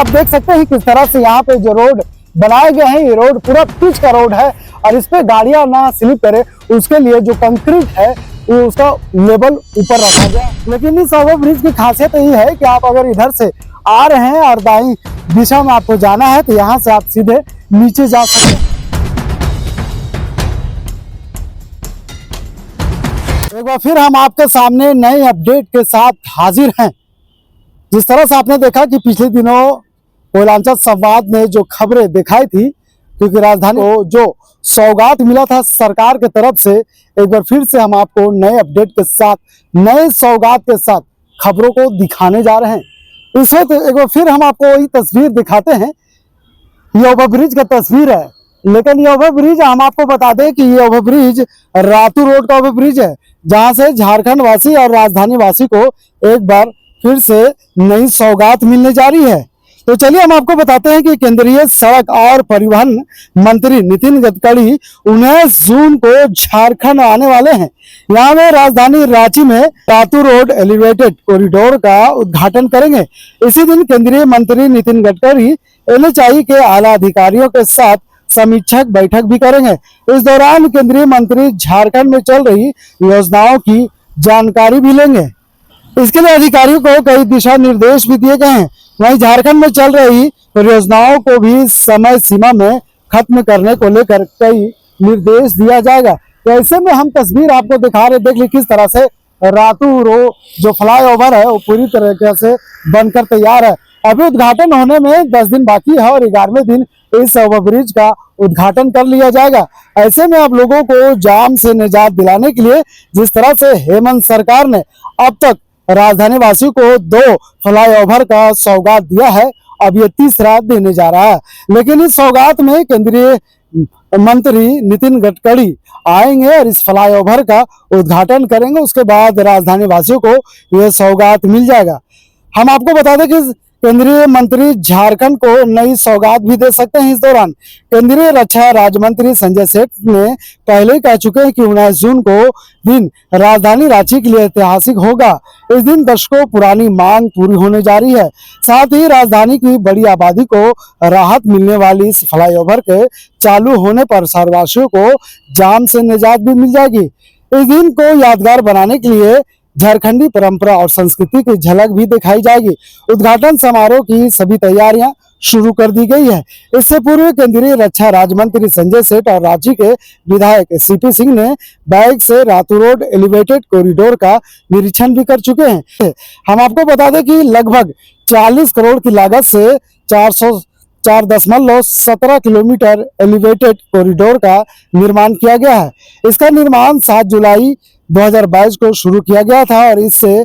आप देख सकते हैं किस तरह से यहाँ पे जो रोड बनाए गए हैं, ये रोड पूरा पिच का रोड है और इस पे गाड़ियां ना स्लिप करे उसके लिए जो कंक्रीट है वो उसका लेवल ऊपर रखा गया। लेकिन इस ओवर ब्रिज की खासियत यही है कि आप अगर इधर से आ रहे हैं और दाईं दिशा में आपको जाना है तो यहाँ से आप सीधे नीचे जा सकते हैं। एक बार फिर हम आपके सामने नए अपडेट के साथ हाजिर हैं। जिस तरह से आपने देखा कि पिछले दिनों कोयलांचल संवाद में जो खबरें दिखाई थी, क्योंकि राजधानी को जो सौगात मिला था सरकार की तरफ से, एक बार फिर से हम आपको नए अपडेट के साथ, नए सौगात के साथ खबरों को दिखाने जा रहे हैं। इस वक्त एक बार फिर हम आपको वही तस्वीर दिखाते हैं। ये ओवरब्रिज का तस्वीर है, लेकिन ये ओवरब्रिज हम आपको बता दें कि ये ओवरब्रिज रातू रोड का ओवरब्रिज है, जहां से झारखंड वासी और राजधानी वासी को एक बार फिर से नई सौगात मिलने जा रही है। तो चलिए हम आपको बताते हैं कि केंद्रीय सड़क और परिवहन मंत्री नितिन गडकरी 19 जून को झारखंड आने वाले हैं। यहाँ में राजधानी रांची में रातू रोड एलिवेटेड कॉरिडोर का उद्घाटन करेंगे। इसी दिन केंद्रीय मंत्री नितिन गडकरी NHAI के आला अधिकारियों के साथ समीक्षक बैठक भी करेंगे। इस दौरान केंद्रीय मंत्री झारखंड में चल रही योजनाओं की जानकारी भी लेंगे। इसके लिए अधिकारियों को कई दिशा निर्देश भी दिए गए हैं। वहीं झारखंड में चल रही परियोजनाओं को भी समय सीमा में खत्म करने को लेकर कई निर्देश दिया जाएगा। तो ऐसे में हम तस्वीर आपको दिखा रहे, देख ली किस तरह से रातू रो जो फ्लाईओवर है वो पूरी तरीके से बनकर तैयार है। अभी उद्घाटन होने में 10 दिन बाकी है और 11वें दिन इस ओवरब्रिज का उद्घाटन कर लिया जाएगा। ऐसे में आप लोगों को जाम से निजात दिलाने के लिए जिस तरह से हेमंत सरकार ने अब तक राजधानी वासियों को 2 फ्लाईओवर का सौगात दिया है, अब ये तीसरा देने जा रहा है। लेकिन इस सौगात में केंद्रीय मंत्री नितिन गडकरी आएंगे और इस फ्लाईओवर का उद्घाटन करेंगे। उसके बाद राजधानी वासियों को यह सौगात मिल जाएगा। हम आपको बता दें कि केंद्रीय मंत्री झारखंड को नई सौगात भी दे सकते हैं। इस दौरान केंद्रीय रक्षा राज्य मंत्री संजय सेठ ने पहले ही कह चुके हैं कि 19 जून को दिन राजधानी रांची के लिए ऐतिहासिक होगा। इस दिन दशकों पुरानी मांग पूरी होने जा रही है। साथ ही राजधानी की बड़ी आबादी को राहत मिलने वाली इस फ्लाईओवर के चालू होने पर शहरवासियों को जाम से निजात भी मिल जाएगी। इस दिन को यादगार बनाने के लिए झारखंडी परंपरा और संस्कृति की झलक भी दिखाई जाएगी। उद्घाटन समारोह की सभी तैयारियां शुरू कर दी गई है। इससे पूर्व केंद्रीय रक्षा राज्य मंत्री संजय सेठ और रांची के विधायक CP सिंह ने बाइक से रातू रोड एलिवेटेड कॉरिडोर का निरीक्षण भी कर चुके हैं। हम आपको बता दें कि लगभग 40 करोड़ की लागत से 4.17 किलोमीटर एलिवेटेड कॉरिडोर का निर्माण किया गया है। इसका निर्माण 7 जुलाई 2022 को शुरू किया गया था और इससे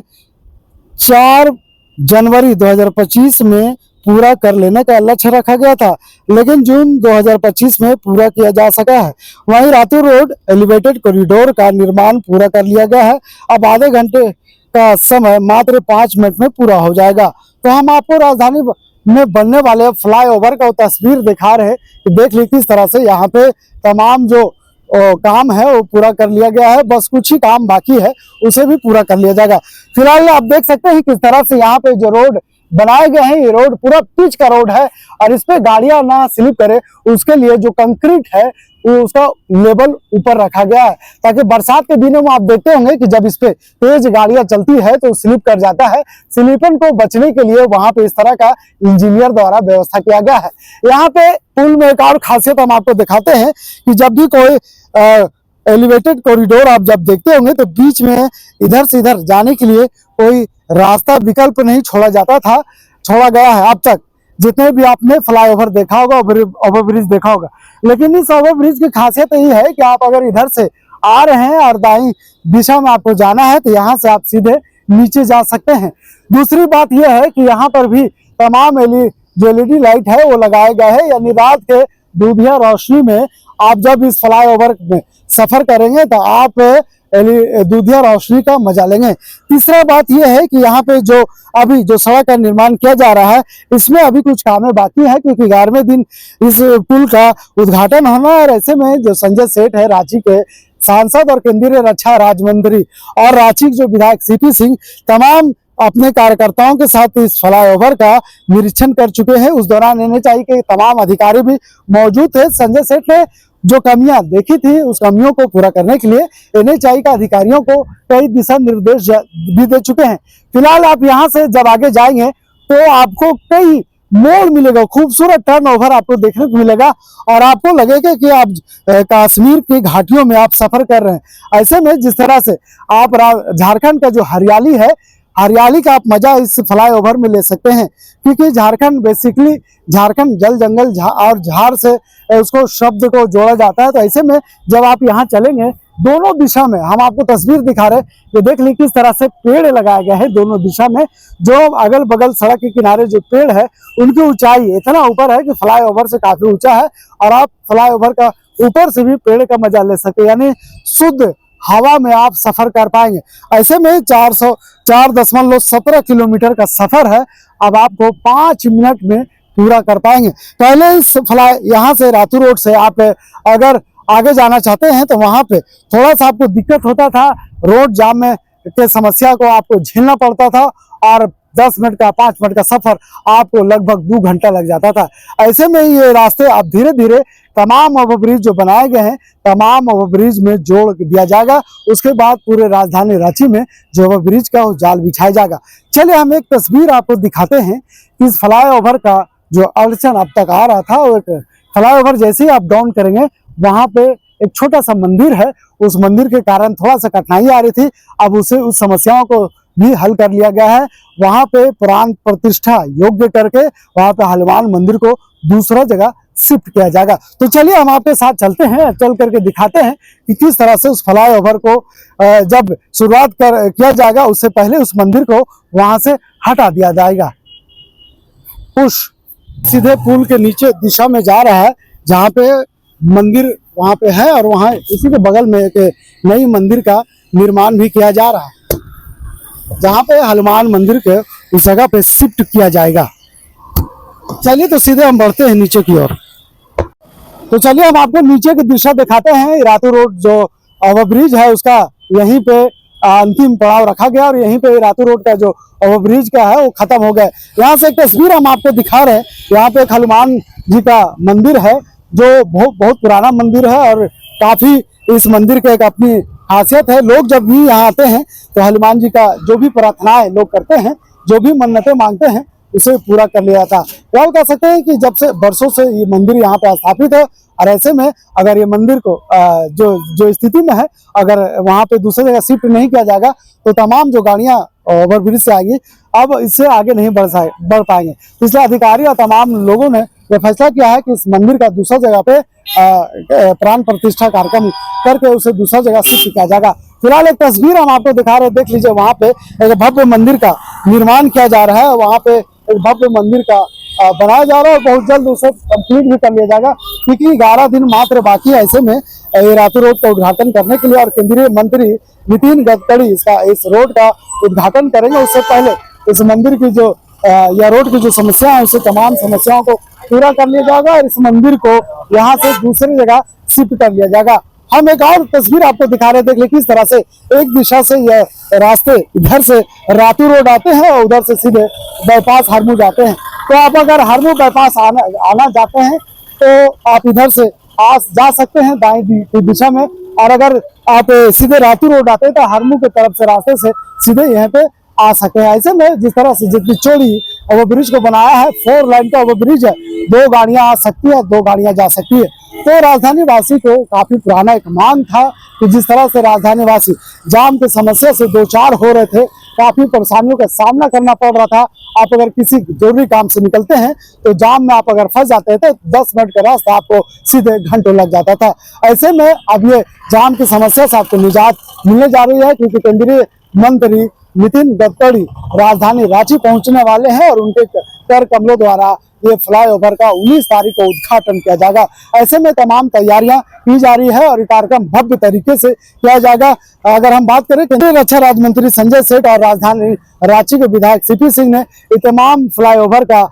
4 जनवरी 2025 में पूरा कर लेने का लक्ष्य रखा गया था, लेकिन जून 2025 में पूरा किया जा सका है। वहीं रातू रोड एलिवेटेड कॉरिडोर का निर्माण पूरा कर लिया गया है। अब आधे घंटे का समय मात्र 5 मिनट में पूरा हो जाएगा। तो हम आपको राजधानी में बनने वाले फ्लाईओवर का तस्वीर दिखा रहे हैं कि देख ली किस तरह से यहाँ पे तमाम जो काम है वो पूरा कर लिया गया है। बस कुछ ही काम बाकी है, उसे भी पूरा कर लिया जाएगा। फिलहाल आप देख सकते हैं किस तरह से यहाँ पे जो रोड बनाए गए हैं, ये रोड पूरा पिच का रोड है और इस पे गाड़ियां ना स्लिप करे उसके लिए जो कंक्रीट है वो उसका लेवल ऊपर रखा गया है, ताकि बरसात के दिनों में आप देखते होंगे कि जब इस पे तेज गाड़ियां चलती है तो स्लिप कर जाता है। स्लिपन को बचने के लिए वहां पे इस तरह का इंजीनियर द्वारा व्यवस्था किया गया है। यहाँ पे पुल में एक और खासियत हम आपको दिखाते हैं कि जब भी कोई एलिवेटेड कॉरिडोर आप जब देखते होंगे तो बीच में इधर से इधर जाने के लिए कोई रास्ता विकल्प नहीं छोड़ा जाता था, छोड़ा गया है अब तक। जितने भी आपने फ्लाईओवर देखा होगा, ओवरब्रिज देखा होगा, लेकिन इस ओवरब्रिज की खासियत यही है कि आप अगर इधर से आ रहे हैं और दाईं दिशा में आपको जाना है तो यहाँ से आप सीधे नीचे जा सकते हैं। दूसरी बात यह है कि यहाँ पर भी तमाम जो LED लाइट है वो लगाए गए हैं, यानी रात के दूधिया रोशनी में आप जब इस फ्लाईओवर में सफर करेंगे तो आप दूधिया रोशनी का मजा लेंगे। तीसरा बात यह है कि यहाँ पे जो अभी जो सड़क का निर्माण किया जा रहा है इसमें अभी कुछ कामें बाकी है, क्योंकि 11वें दिन इस पुल का उद्घाटन होना है। और ऐसे में जो संजय सेठ है, रांची के सांसद और केंद्रीय रक्षा राज्य मंत्री, और रांची के जो विधायक CP सिंह, तमाम अपने कार्यकर्ताओं के साथ इस फ्लाईओवर का निरीक्षण कर चुके हैं। उस दौरान NHAI के तमाम अधिकारी भी मौजूद थे। संजय सेठ ने जो कमियां देखी थी उस कमियों को पूरा करने के लिए NHAI का अधिकारियों को कई दिशा निर्देश भी दे चुके हैं। फिलहाल आप यहां से जब आगे जाएंगे तो आपको कई मोड़ मिलेगा, खूबसूरत टर्नओवर आपको देखने को मिलेगा और आपको लगेगा कि आप कश्मीर की घाटियों में आप सफर कर रहे हैं। ऐसे में जिस तरह से आप झारखंड का जो हरियाली है, हरियाली का आप मजा इस फ्लाईओवर में ले सकते हैं, क्योंकि झारखंड बेसिकली झारखंड जल जंगल और झाड़ से उसको शब्द को जोड़ा जाता है। तो ऐसे में जब आप यहाँ चलेंगे दोनों दिशा में, हम आपको तस्वीर दिखा रहे हैं, ये देख ली किस तरह से पेड़ लगाया गया है दोनों दिशा में। जो अगल बगल सड़क के किनारे जो पेड़ है उनकी ऊंचाई इतना ऊपर है कि फ्लाईओवर से काफी ऊंचा है और आप फ्लाईओवर का ऊपर से भी पेड़ का मजा ले सकते हैं, यानी शुद्ध हवा में आप सफर कर पाएंगे। ऐसे में 4.17 किलोमीटर का सफर है, अब आपको 5 मिनट में पूरा कर पाएंगे। पहले इस यहाँ से रातू रोड से आप अगर आगे जाना चाहते हैं तो वहां पे थोड़ा सा आपको दिक्कत होता था, रोड जाम में के समस्या को आपको झेलना पड़ता था और 10 मिनट का 5 मिनट का सफर आपको लगभग 2 घंटा लग जाता था। ऐसे में ये रास्ते अब धीरे धीरे तमाम ओवरब्रिज जो बनाए गए हैं तमाम ओवरब्रिज में जोड़ दिया जाएगा। उसके बाद पूरे राजधानी रांची में जो ओवरब्रिज का जाल बिछाया जाएगा। चलिए हम एक तस्वीर आपको दिखाते हैं कि इस फ्लाईओवर का जो अड़चन अब तक आ रहा था, वो एक फ्लाईओवर जैसे ही आप डाउन करेंगे वहां पे एक छोटा सा मंदिर है, उस मंदिर के कारण थोड़ा सा कठिनाई आ रही थी, अब उस समस्याओं को भी हल कर लिया गया है। वहां पे प्राण प्रतिष्ठा योग्य करके वहां पे हनुमान मंदिर को दूसरा जगह शिफ्ट किया जाएगा। तो चलिए हम आपके साथ चलते हैं, चल करके दिखाते हैं कि किस तरह से उस फ्लाईओवर को जब शुरुआत किया जाएगा उससे पहले उस मंदिर को वहां से हटा दिया जाएगा। उस सीधे पुल के नीचे दिशा में जा रहा है जहाँ पे मंदिर वहां पे है और वहां इसी के बगल में एक नई मंदिर का निर्माण भी किया जा रहा है, जहां पे हनुमान मंदिर के उस जगह पे शिफ्ट किया जाएगा। चलिए तो सीधे हम बढ़ते हैं नीचे की ओर। तो चलिए हम आपको नीचे की दिशा दिखाते हैं। रातू रोड जो ओवरब्रिज है उसका यहीं पे अंतिम पड़ाव रखा गया और यहीं पे रातू रोड का जो ओवरब्रिज का है वो खत्म हो गया। यहाँ से एक तस्वीर हम आपको दिखा रहे हैं। यहाँ पे एक हनुमान जी का मंदिर है जो बहुत पुराना मंदिर है और काफी इस मंदिर की एक अपनी खासियत है। लोग जब भी यहाँ आते हैं तो हनुमान जी का जो भी प्रार्थनाएं लोग करते हैं, जो भी मन्नतें मांगते हैं उसे पूरा कर लिया था। क्या कह सकते हैं कि जब से बरसों से ये मंदिर यहाँ पे स्थापित है और ऐसे में अगर ये मंदिर को जो स्थिति में है, अगर वहाँ पे दूसरी जगह शिफ्ट नहीं किया जाएगा तो तमाम जो गाड़ियाँ ओवरब्रिज से आएंगी अब इससे आगे नहीं बढ़ पाएंगे। इसलिए अधिकारी और तमाम लोगों ने यह फैसला किया है कि इस मंदिर का दूसरा जगह पे प्राण प्रतिष्ठा कार्यक्रम करके उसे दूसरा जगह शिफ्ट किया जाएगा। फिलहाल एक तस्वीर हम आपको दिखा रहे हैं, देख लीजिए। वहाँ पे एक भव्य मंदिर का निर्माण किया जा रहा है, वहाँ पे एक भव्य मंदिर का बनाया जा रहा है और बहुत जल्द उसे कंप्लीट भी कर लिया जाएगा, क्योंकि 11 दिन मात्र बाकी है। ऐसे में ये रातू रोड का उद्घाटन करने के लिए और केंद्रीय मंत्री नितिन गडकरी इस रोड का उद्घाटन करेंगे। उससे पहले इस मंदिर की जो या रोड की जो समस्या है उसे तमाम समस्याओं को पूरा कर लिया जाएगा और इस मंदिर को यहाँ से दूसरी जगह शिफ्ट कर लिया जाएगा। हम एक और तस्वीर आपको दिखा रहे थे, देख लीजिए किस तरह से एक दिशा से यह रास्ते इधर से रातू रोड आते हैं और उधर से सीधे बाईपास हरमू जाते हैं। तो आप अगर हरमू बाईपास आना जाते हैं तो आप इधर से जा सकते हैं दाएं दिशा में, और अगर आप सीधे रातू रोड आते हैं तो हरमू की तरफ से रास्ते से सीधे यहाँ पे आ सकते हैं। ऐसे में जिस तरह से जितनी चौड़ी ओवरब्रिज को बनाया है, 4 लाइन का ओवरब्रिज है, 2 गाड़ियां आ सकती है, 2 गाड़ियां जा सकती है। तो राजधानी वासी को काफी पुराना एक मांग था कि जिस तरह से राजधानी वासी जाम की समस्या से 2-4 हो रहे थे, काफी परेशानियों का सामना करना पड़ रहा था। आप अगर किसी जरूरी काम से निकलते हैं तो जाम में आप अगर फंस जाते हैं तो 10 मिनट का रास्ता आपको सीधे घंटों लग जाता था। ऐसे में अब ये जाम की समस्या से आपको निजात मिलने जा रही है, क्योंकि केंद्रीय मंत्री नितिन गडकरी राजधानी रांची पहुंचने वाले हैं और उनके कर कमलों द्वारा ये फ्लाईओवर का 19 तारीख को उद्घाटन किया जाएगा। ऐसे में तमाम तैयारियां की जा रही है और ये कार्यक्रम भव्य तरीके से किया जाएगा। अगर हम बात करें केंद्रीय रक्षा राज्य मंत्री संजय सेठ और राजधानी रांची के विधायक सीपी सिंह ने ये तमाम फ्लाईओवर का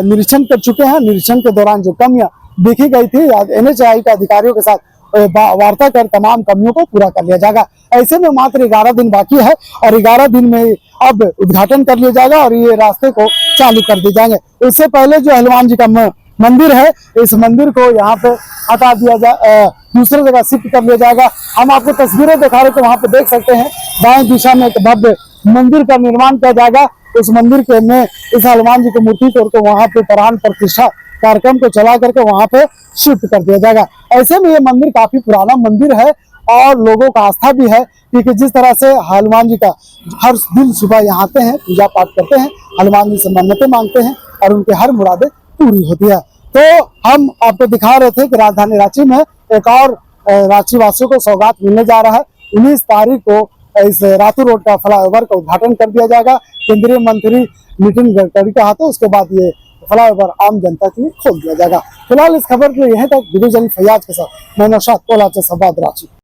निरीक्षण कर चुके हैं। निरीक्षण के दौरान जो कमियां देखी गई थी NHAI के अधिकारियों के साथ वार्ता कर तमाम कमियों को पूरा कर लिया जाएगा। ऐसे में मात्र 11 दिन बाकी है और 11 दिन में अब उद्घाटन कर लिया जाएगा और ये रास्ते को चालू कर दिए जाएंगे। इससे पहले जो हनुमान जी का मंदिर है, इस मंदिर को यहाँ पे हटा दिया जाए, दूसरी जगह शिफ्ट कर लिया जाएगा। हम आपको तस्वीरें दिखा रहे, तो वहाँ पे देख सकते हैं दाएं दिशा में एक भव्य मंदिर का निर्माण किया जाएगा। उस मंदिर के में इस हनुमान जी की मूर्ति को वहाँ पे प्राण प्रतिष्ठा कार्यक्रम को चला करके वहाँ पे शिफ्ट कर दिया जाएगा। ऐसे में ये मंदिर काफी पुराना मंदिर है और लोगों का आस्था भी है, क्योंकि जिस तरह से हनुमान जी का हर दिन सुबह यहाँ आते हैं, पूजा पाठ करते हैं, हनुमान जी से मन्नतें मांगते हैं और उनके हर मुरादें पूरी होती है। तो हम आपको दिखा रहे थे कि राजधानी रांची में एक और रांची वासियों को सौगात मिलने जा रहा है। 19 तारीख को इस रातू रोड का फ्लाईओवर का उद्घाटन कर दिया जाएगा। केंद्रीय मंत्री नितिन गडकरी के हाथों, उसके बाद ये फ्लाईओवर आम जनता के लिए खोल दिया जाएगा। फिलहाल इस खबर के लिए यहीं तक। वीडियो जर्नलिस्ट फैयाज के साथ मैं नौशाद, कोलाचे संवाद, रांची।